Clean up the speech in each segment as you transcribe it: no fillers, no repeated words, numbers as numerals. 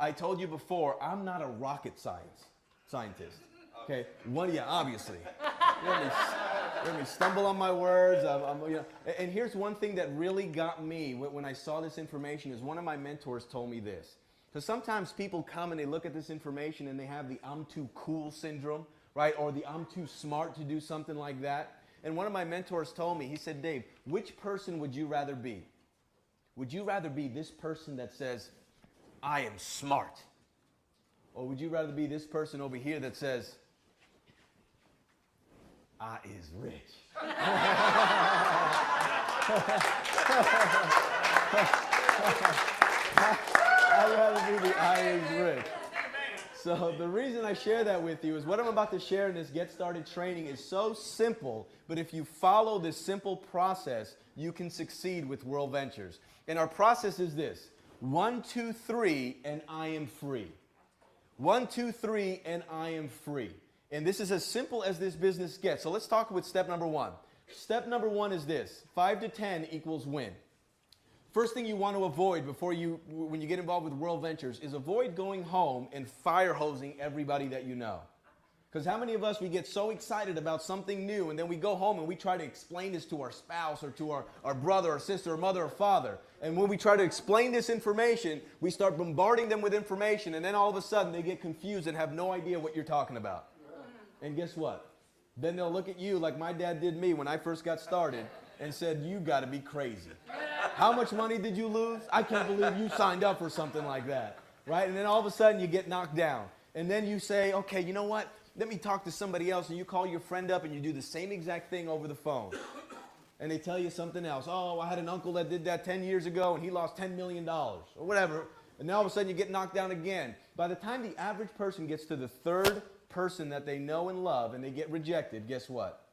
I told you before, I'm not a rocket scientist. Okay, obviously. You hear me stumble on my words. And here's one thing that really got me when I saw this information is one of my mentors told me this. Because sometimes people come and they look at this information and they have the I'm too cool syndrome, right? Or the I'm too smart to do something like that. And one of my mentors told me, he said, Dave, which person would you rather be? Would you rather be this person that says, I am smart? Or would you rather be this person over here that says, I is rich? I'd rather be the I is rich. So the reason I share that with you is what I'm about to share in this Get Started training is so simple, but if you follow this simple process, you can succeed with World Ventures. And our process is this: 1, 2, 3, and I am free. 1, 2, 3, and I am free. And this is as simple as this business gets. So let's talk with step number 1. Step number 1 is this: 5 to 10 equals win. First thing you want to avoid when you get involved with World Ventures is avoid going home and fire hosing everybody that you know. Because how many of us, we get so excited about something new and then we go home and we try to explain this to our spouse or to our brother or sister or mother or father. And when we try to explain this information, we start bombarding them with information, and then all of a sudden they get confused and have no idea what you're talking about. And guess what? Then they'll look at you like my dad did me when I first got started and said, you got to be crazy. How much money did you lose? I can't believe you signed up for something like that, right? And then all of a sudden you get knocked down. And then you say, okay, you know what? Let me talk to somebody else. And you call your friend up and you do the same exact thing over the phone. And they tell you something else. Oh, I had an uncle that did that 10 years ago and he lost $10 million or whatever. And then all of a sudden you get knocked down again. By the time the average person gets to the third person that they know and love and they get rejected, guess what?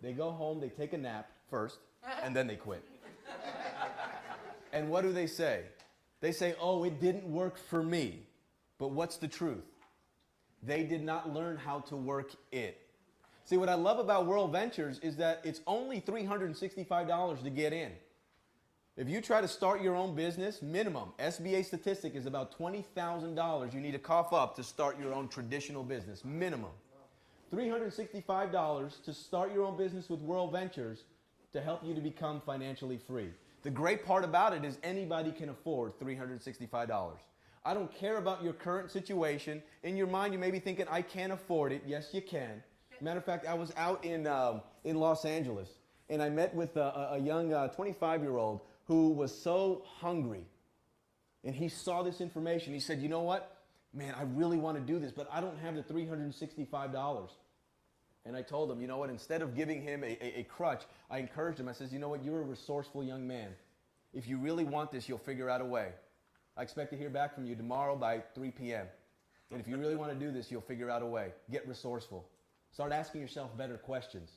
They go home, they take a nap first, and then they quit. And what do they say? They say, oh, it didn't work for me. But what's the truth? They did not learn how to work it. See, what I love about World Ventures is that it's only $365 to get in. If you try to start your own business, minimum, SBA statistic is about $20,000 you need to cough up to start your own traditional business, minimum. $365 to start your own business with World Ventures to help you to become financially free. The great part about it is anybody can afford $365. I don't care about your current situation. In your mind, you may be thinking, I can't afford it. Yes, you can. Matter of fact, I was out in Los Angeles, and I met with a young 25-year-old who was so hungry. And he saw this information. He said, you know what? Man, I really want to do this, but I don't have the $365. And I told him, you know what, instead of giving him a crutch, I encouraged him. I said, you know what, you're a resourceful young man. If you really want this, you'll figure out a way. I expect to hear back from you tomorrow by 3 p.m. And if you really want to do this, you'll figure out a way. Get resourceful. Start asking yourself better questions.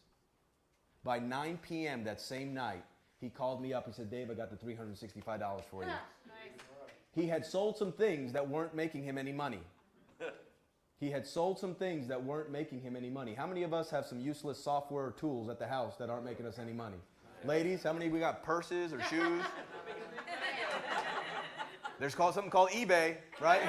By 9 p.m. that same night, he called me up. He said, Dave, I got the $365 for you. Nice. He had sold some things that weren't making him any money. He had sold some things that weren't making him any money. How many of us have some useless software or tools at the house that aren't making us any money? Ladies, how many of we got purses or shoes? There's something called eBay, right?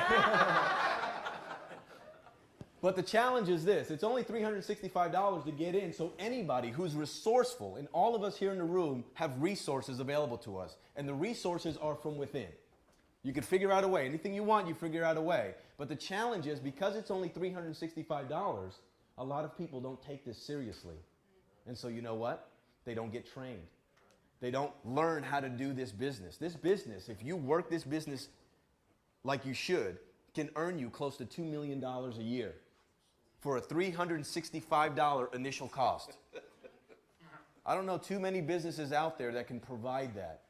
But the challenge is this. It's only $365 to get in, so anybody who's resourceful, and all of us here in the room have resources available to us, and the resources are from within. You can figure out a way. Anything you want, you figure out a way. But the challenge is, because it's only $365, a lot of people don't take this seriously. And so you know what? They don't get trained. They don't learn how to do this business. This business, if you work this business like you should, can earn you close to $2 million a year for a $365 initial cost. I don't know too many businesses out there that can provide that.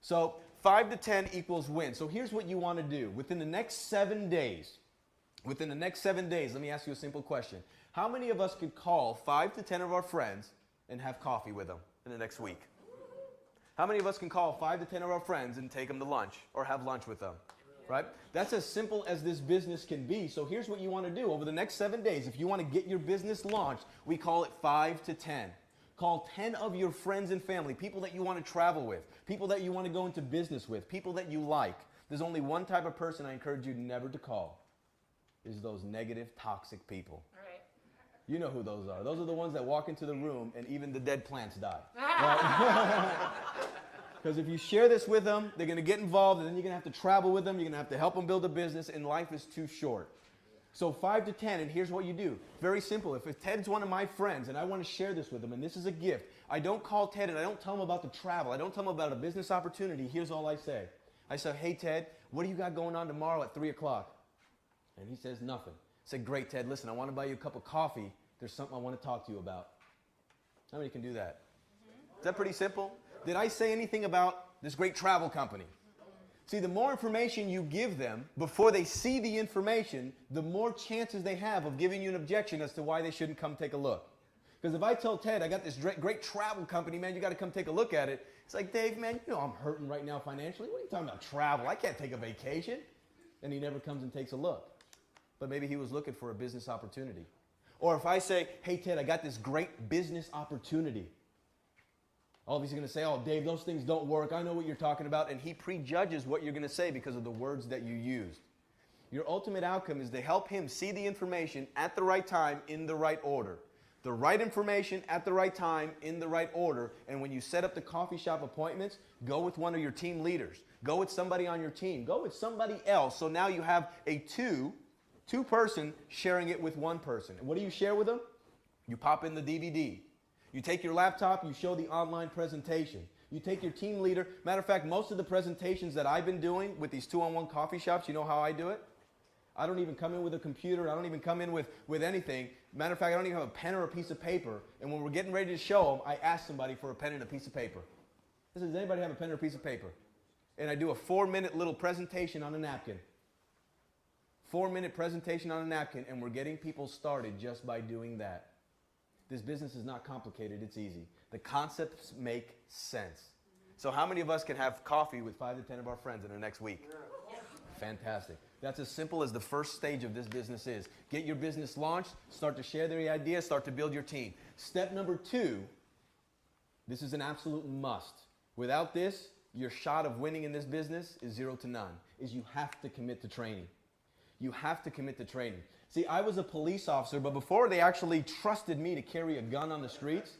So 5 to 10 equals win. So here's what you want to do. Within the next 7 days, let me ask you a simple question. How many of us could call 5 to 10 of our friends and have coffee with them in the next week? How many of us can call 5 to 10 of our friends and take them to lunch or have lunch with them? Right? That's as simple as this business can be. So here's what you want to do. Over the next 7 days, if you want to get your business launched, we call it 5 to 10. Call 10 of your friends and family, people that you want to travel with, people that you want to go into business with, people that you like. There's only one type of person I encourage you never to call, is those negative, toxic people. Right. You know who those are. Those are the ones that walk into the room and even the dead plants die. Right? Because if you share this with them, they're going to get involved, and then you're going to have to travel with them. You're going to have to help them build a business, and life is too short. So 5 to 10, and here's what you do. Very simple. If Ted's one of my friends, and I want to share this with him, and this is a gift, I don't call Ted, and I don't tell him about the travel. I don't tell him about a business opportunity. Here's all I say. I say, hey, Ted, what do you got going on tomorrow at 3 o'clock? And he says, nothing. I say, great, Ted, listen, I want to buy you a cup of coffee. There's something I want to talk to you about. How many can do that? Is that pretty simple? Did I say anything about this great travel company? See, the more information you give them before they see the information, the more chances they have of giving you an objection as to why they shouldn't come take a look. Because if I tell Ted, I got this great travel company, man, you got to come take a look at it. It's like, Dave, man, you know I'm hurting right now financially. What are you talking about travel? I can't take a vacation. And he never comes and takes a look. But maybe he was looking for a business opportunity. Or if I say, hey, Ted, I got this great business opportunity. Oh, he's going to say, oh, Dave, those things don't work. I know what you're talking about. And he prejudges what you're going to say because of the words that you used. Your ultimate outcome is to help him see the information at the right time in the right order. The right information at the right time in the right order. And when you set up the coffee shop appointments, go with one of your team leaders. Go with somebody on your team. Go with somebody else. So now you have a two-person sharing it with one person. And what do you share with them? You pop in the DVD. You take your laptop, you show the online presentation. You take your team leader. Matter of fact, most of the presentations that I've been doing with these two-on-one coffee shops, you know how I do it? I don't even come in with a computer. I don't even come in with anything. Matter of fact, I don't even have a pen or a piece of paper. And when we're getting ready to show them, I ask somebody for a pen and a piece of paper. I said, does anybody have a pen or a piece of paper? And I do a 4-minute little presentation on a napkin. 4-minute presentation on a napkin, and we're getting people started just by doing that. This business is not complicated, it's easy. The concepts make sense. So how many of us can have coffee with 5 to 10 of our friends in the next week? Fantastic. That's as simple as the first stage of this business is. Get your business launched, start to share the ideas, start to build your team. Step number 2, this is an absolute must. Without this, your shot of winning in this business is 0 to none, is you have to commit to training. You have to commit to training. See, I was a police officer, but before they actually trusted me to carry a gun on the streets,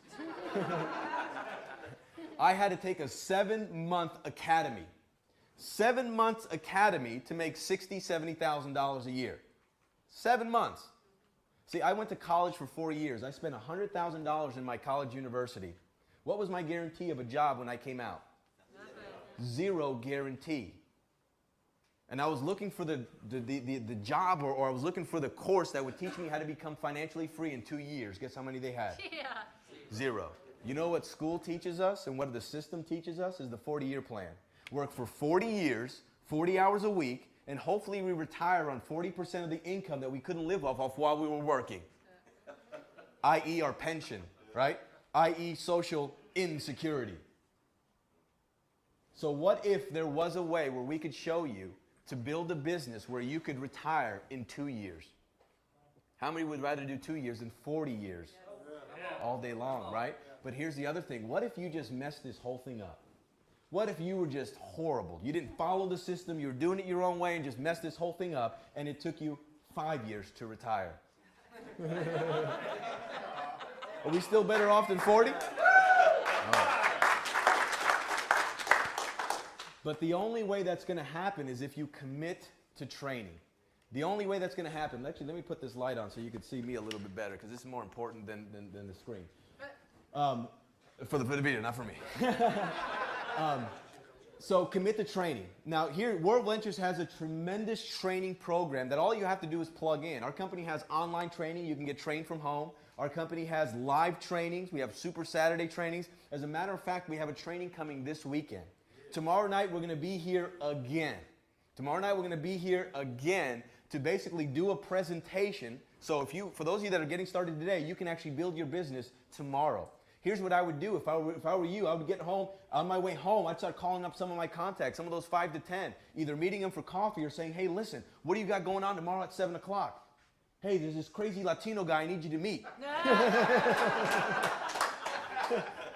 I had to take a 7-month academy. 7 months academy to make $60,000, $70,000 a year. 7 months. See, I went to college for 4 years. I spent $100,000 in my college university. What was my guarantee of a job when I came out? Nothing. 0 guarantee. And I was looking for the job or I was looking for the course that would teach me how to become financially free in 2 years. Guess how many they had? Yeah. 0. You know what school teaches us and what the system teaches us is the 40-year plan. Work for 40 years, 40 hours a week, and hopefully we retire on 40% of the income that we couldn't live off while we were working. I.e. our pension, right? I.e. social insecurity. So what if there was a way where we could show you to build a business where you could retire in 2 years? How many would rather do 2 years than 40 years? All day long, right? But here's the other thing. What if you just messed this whole thing up? What if you were just horrible? You didn't follow the system, you were doing it your own way and just messed this whole thing up, and it took you 5 years to retire. Are we still better off than 40? But the only way that's going to happen is if you commit to training. The only way that's going to happen, actually, let me put this light on so you can see me a little bit better, because this is more important than the screen. For the video, not for me. So commit to training. Now here, World Ventures has a tremendous training program that all you have to do is plug in. Our company has online training. You can get trained from home. Our company has live trainings. We have Super Saturday trainings. As a matter of fact, we have a training coming this weekend. Tomorrow night, we're going to be here again. Tomorrow night, we're going to be here again to basically do a presentation. So for those of you that are getting started today, you can actually build your business tomorrow. Here's what I would do if I were you. I would get home. On my way home, I'd start calling up some of my contacts, some of those 5 to 10, either meeting them for coffee or saying, hey, listen, what do you got going on tomorrow at 7 o'clock? Hey, there's this crazy Latino guy I need you to meet. I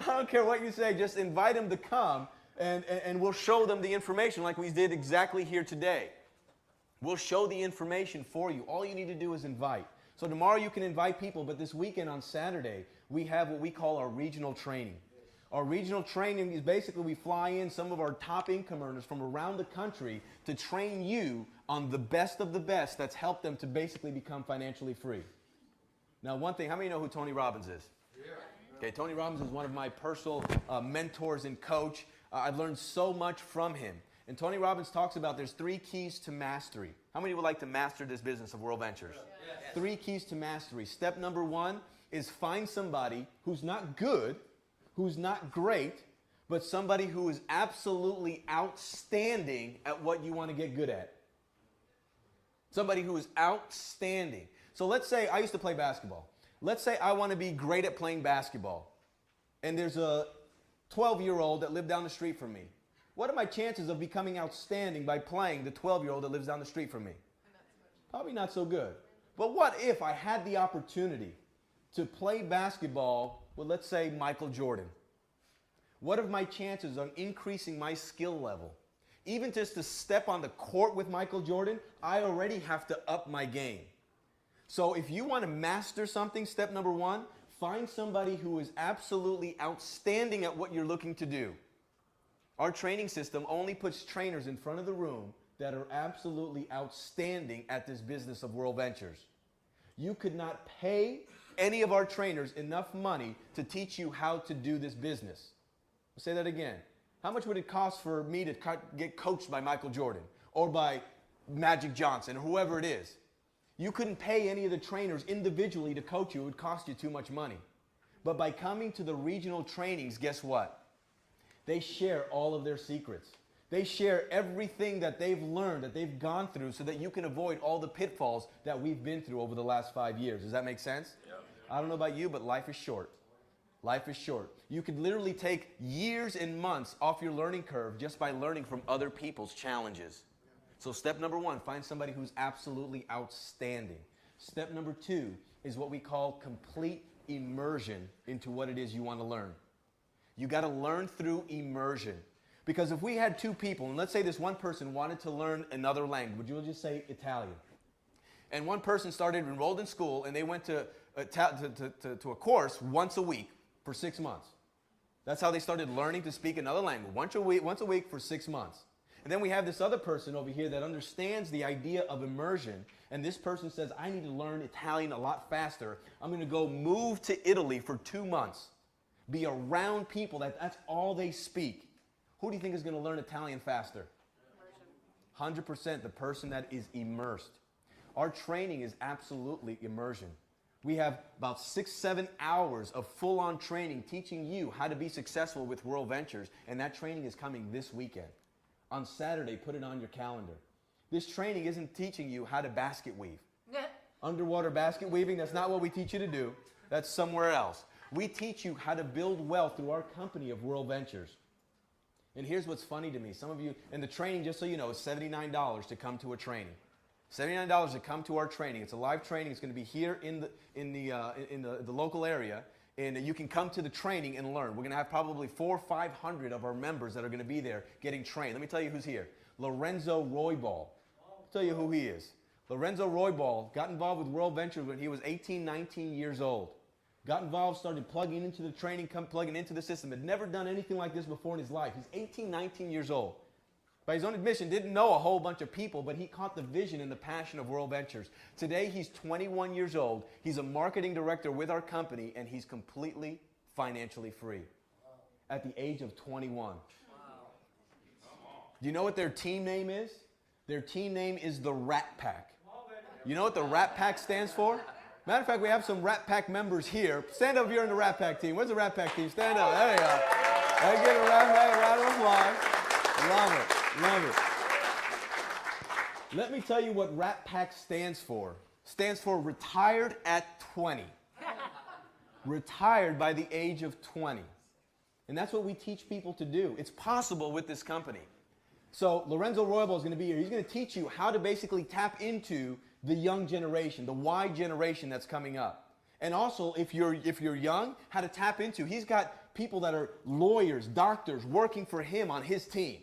don't care what you say. Just invite him to come. And we'll show them the information like we did exactly here today. We'll show the information for you. All you need to do is invite. So tomorrow you can invite people, but this weekend on Saturday, we have what we call our regional training. Our regional training is basically we fly in some of our top income earners from around the country to train you on the best of the best that's helped them to basically become financially free. Now, one thing, how many know who Tony Robbins is? Yeah. Okay, Tony Robbins is one of my personal mentors and coach. I've learned so much from him. And Tony Robbins talks about there's 3 keys to mastery. How many would like to master this business of World Ventures? Yes. 3 keys to mastery. Step number 1 is find somebody who's not good, who's not great, but somebody who is absolutely outstanding at what you want to get good at. Somebody who is outstanding. So let's say I used to play basketball. Let's say I want to be great at playing basketball. And there's a 12-year-old that lived down the street from me. What are my chances of becoming outstanding by playing the 12-year-old that lives down the street from me? Probably not so good. But what if I had the opportunity to play basketball with, let's say, Michael Jordan? What are my chances on increasing my skill level? Even just to step on the court with Michael Jordan, I already have to up my game. So if you want to master something, step number 1, find somebody who is absolutely outstanding at what you're looking to do. Our training system only puts trainers in front of the room that are absolutely outstanding at this business of World Ventures. You could not pay any of our trainers enough money to teach you how to do this business. I'll say that again. How much would it cost for me to get coached by Michael Jordan or by Magic Johnson or whoever it is? You couldn't pay any of the trainers individually to coach you. It would cost you too much money. But by coming to the regional trainings, guess what? They share all of their secrets. They share everything that they've learned, that they've gone through, so that you can avoid all the pitfalls that we've been through over the last 5 years. Does that make sense? Yep. I don't know about you, but life is short. Life is short. You could literally take years and months off your learning curve just by learning from other people's challenges. So step number 1, find somebody who's absolutely outstanding. Step number 2 is what we call complete immersion into what it is you want to learn. You got to learn through immersion. Because if we had 2 people, and let's say this one person wanted to learn another language, we'll just say Italian. And one person started enrolled in school and they went to a course once a week for 6 months. That's how they started learning to speak another language, once a week for 6 months. And then we have this other person over here that understands the idea of immersion. And this person says, I need to learn Italian a lot faster. I'm going to go move to Italy for 2 months. Be around people that's all they speak. Who do you think is going to learn Italian faster? 100% the person that is immersed. Our training is absolutely immersion. We have about 6-7 hours of full-on training teaching you how to be successful with World Ventures, and that training is coming this weekend. On Saturday, put it on your calendar. This training isn't teaching you how to basket weave. Underwater basket weaving, that's not what we teach you to do. That's somewhere else. We teach you how to build wealth through our company of World Ventures. And here's what's funny to me. Some of you, and the training, just so you know, is $79 to come to a training. $79 to come to our training. It's a live training. It's going to be here in the local area. And you can come to the training and learn. We're going to have probably 400 or 500 of our members that are going to be there getting trained. Let me tell you who's here. Lorenzo Roybal. I'll tell you who he is. Lorenzo Roybal got involved with World Ventures when he was 18, 19 years old. Got involved, started plugging into the training, plugging into the system. Had never done anything like this before in his life. He's 18, 19 years old. By his own admission, didn't know a whole bunch of people, but he caught the vision and the passion of World Ventures. Today, he's 21 years old. He's a marketing director with our company, and he's completely financially free at the age of 21. Do you know what their team name is? Their team name is the Rat Pack. You know what the Rat Pack stands for? Matter of fact, we have some Rat Pack members here. Stand up here in the Rat Pack team. Where's the Rat Pack team? Stand up. There you go. Let's give a round of applause. Love it. Love it. Let me tell you what Rat Pack stands for. Stands for retired at 20. Retired by the age of 20. And that's what we teach people to do. It's possible with this company. So Lorenzo Roybal is going to be here. He's going to teach you how to basically tap into the young generation, the Y generation that's coming up. And also, if you're young, how to tap into. He's got people that are lawyers, doctors working for him on his team.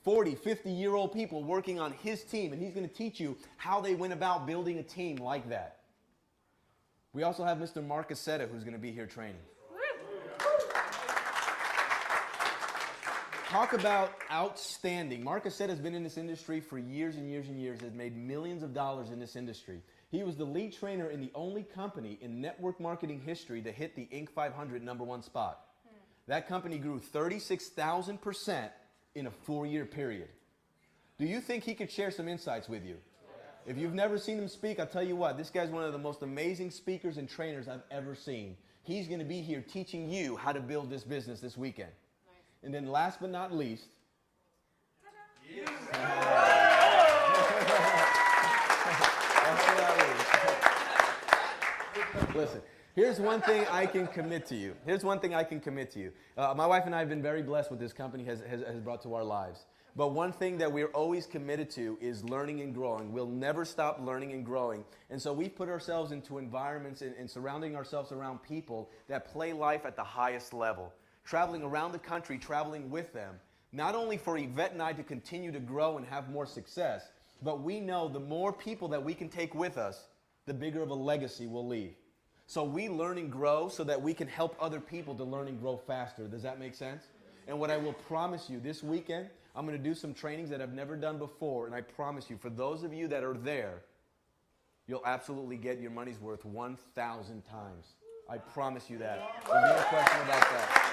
40, 50-year-old people working on his team, and he's going to teach you how they went about building a team like that. We also have Mr. Mark Aceta, who's going to be here training. Talk about outstanding. Mark Aceta has been in this industry for years and years and years, has made millions of dollars in this industry. He was the lead trainer in the only company in network marketing history to hit the Inc. 500 #1 spot. That company grew 36,000% in a 4-year period. Do you think he could share some insights with you? If you've never seen him speak, I'll tell you what, this guy's one of the most amazing speakers and trainers I've ever seen. He's going to be here teaching you how to build this business this weekend. And then last but not least, listen, here's one thing I can commit to you. My wife and I have been very blessed with this company has brought to our lives. But one thing that we're always committed to is learning and growing. We'll never stop learning and growing. And so we've put ourselves into environments and surrounding ourselves around people that play life at the highest level. Traveling around the country, traveling with them, not only for Yvette and I to continue to grow and have more success, but we know the more people that we can take with us, the bigger of a legacy we'll leave. So we learn and grow so that we can help other people to learn and grow faster. Does that make sense? And what I will promise you, this weekend, I'm going to do some trainings that I've never done before, and I promise you, for those of you that are there, you'll absolutely get your money's worth 1,000 times. I promise you that. There's no question about that.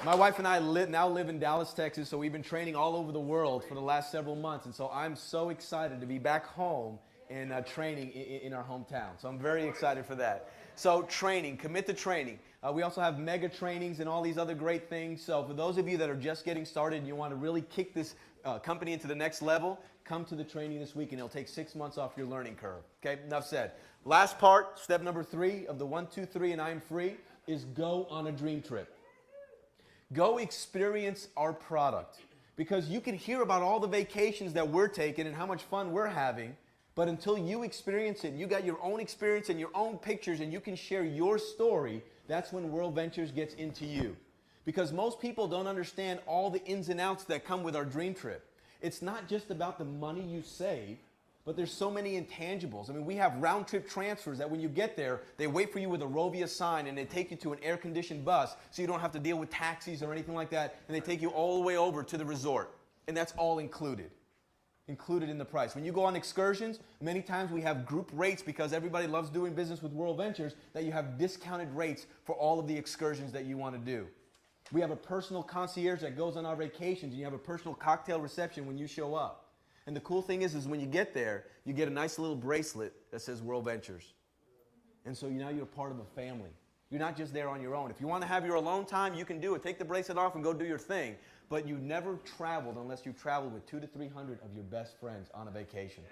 My wife and I now live in Dallas, Texas, so we've been training all over the world for the last several months, and so I'm so excited to be back home and training in our hometown. So I'm very excited for that. So training, commit to training. We also have mega trainings and all these other great things. So for those of you that are just getting started and you want to really kick this company into the next level, come to the training this week and it'll take 6 months off your learning curve. Okay, enough said. Last part, step number 3 of the 1, 2, 3 and I am free is go on a dream trip. Go experience our product. Because you can hear about all the vacations that we're taking and how much fun we're having, but until you experience it, you got your own experience and your own pictures and you can share your story, that's when World Ventures gets into you. Because most people don't understand all the ins and outs that come with our dream trip. It's not just about the money you save, but there's so many intangibles. I mean, we have round-trip transfers that when you get there, they wait for you with a Rovia sign and they take you to an air-conditioned bus so you don't have to deal with taxis or anything like that, and they take you all the way over to the resort. And that's all included in the price. When you go on excursions, many times we have group rates because everybody loves doing business with World Ventures, that you have discounted rates for all of the excursions that you want to do. We have a personal concierge that goes on our vacations, and you have a personal cocktail reception when you show up. And the cool thing is when you get there, you get a nice little bracelet that says World Ventures. And so now you're part of a family. You're not just there on your own. If you want to have your alone time, you can do it. Take the bracelet off and go do your thing. But you never traveled unless you traveled with 200 to 300 of your best friends on a vacation.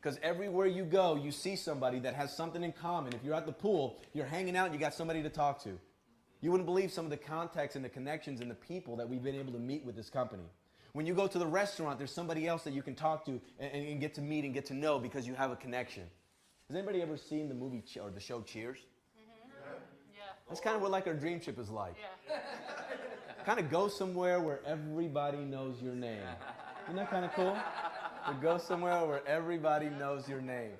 Because everywhere you go, you see somebody that has something in common. If you're at the pool, you're hanging out and you got somebody to talk to. You wouldn't believe some of the contacts and the connections and the people that we've been able to meet with this company. When you go to the restaurant, there's somebody else that you can talk to and get to meet and get to know because you have a connection. Has anybody ever seen the movie or the show Cheers? Mm-hmm. Yeah. That's kind of what like our dream trip is like. Yeah. Kind of go somewhere where everybody knows your name. Isn't that kind of cool? To go somewhere where everybody knows your name.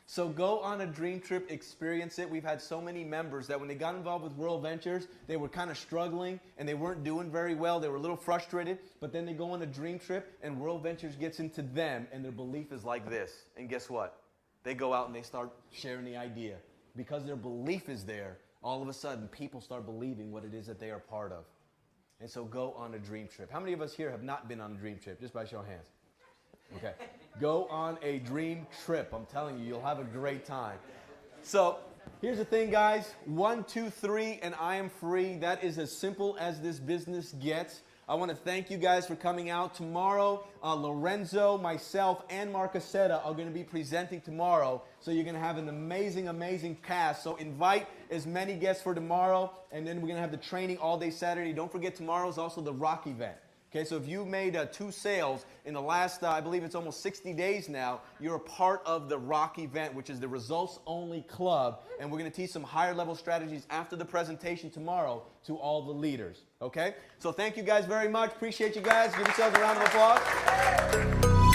So go on a dream trip, experience it. We've had so many members that when they got involved with World Ventures, they were kind of struggling and they weren't doing very well. They were a little frustrated, but then they go on a dream trip and World Ventures gets into them and their belief is like this. And guess what? They go out and they start sharing the idea. Because their belief is there, all of a sudden people start believing what it is that they are part of. And so go on a dream trip. How many of us here have not been on a dream trip? Just by show of hands. Okay. Go on a dream trip. I'm telling you, you'll have a great time. So here's the thing, guys. 1, 2, 3, and I am free. That is as simple as this business gets. I want to thank you guys for coming out. Tomorrow, Lorenzo, myself, and Mark Aceta are going to be presenting tomorrow. So you're going to have an amazing, amazing cast. So invite as many guests for tomorrow. And then we're going to have the training all day Saturday. Don't forget, tomorrow is also the rock event. Okay, so if you made 2 sales in the last, I believe it's almost 60 days now, you're a part of the ROCK event, which is the results-only club, and we're going to teach some higher-level strategies after the presentation tomorrow to all the leaders, okay? So thank you guys very much. Appreciate you guys. Give yourselves a round of applause.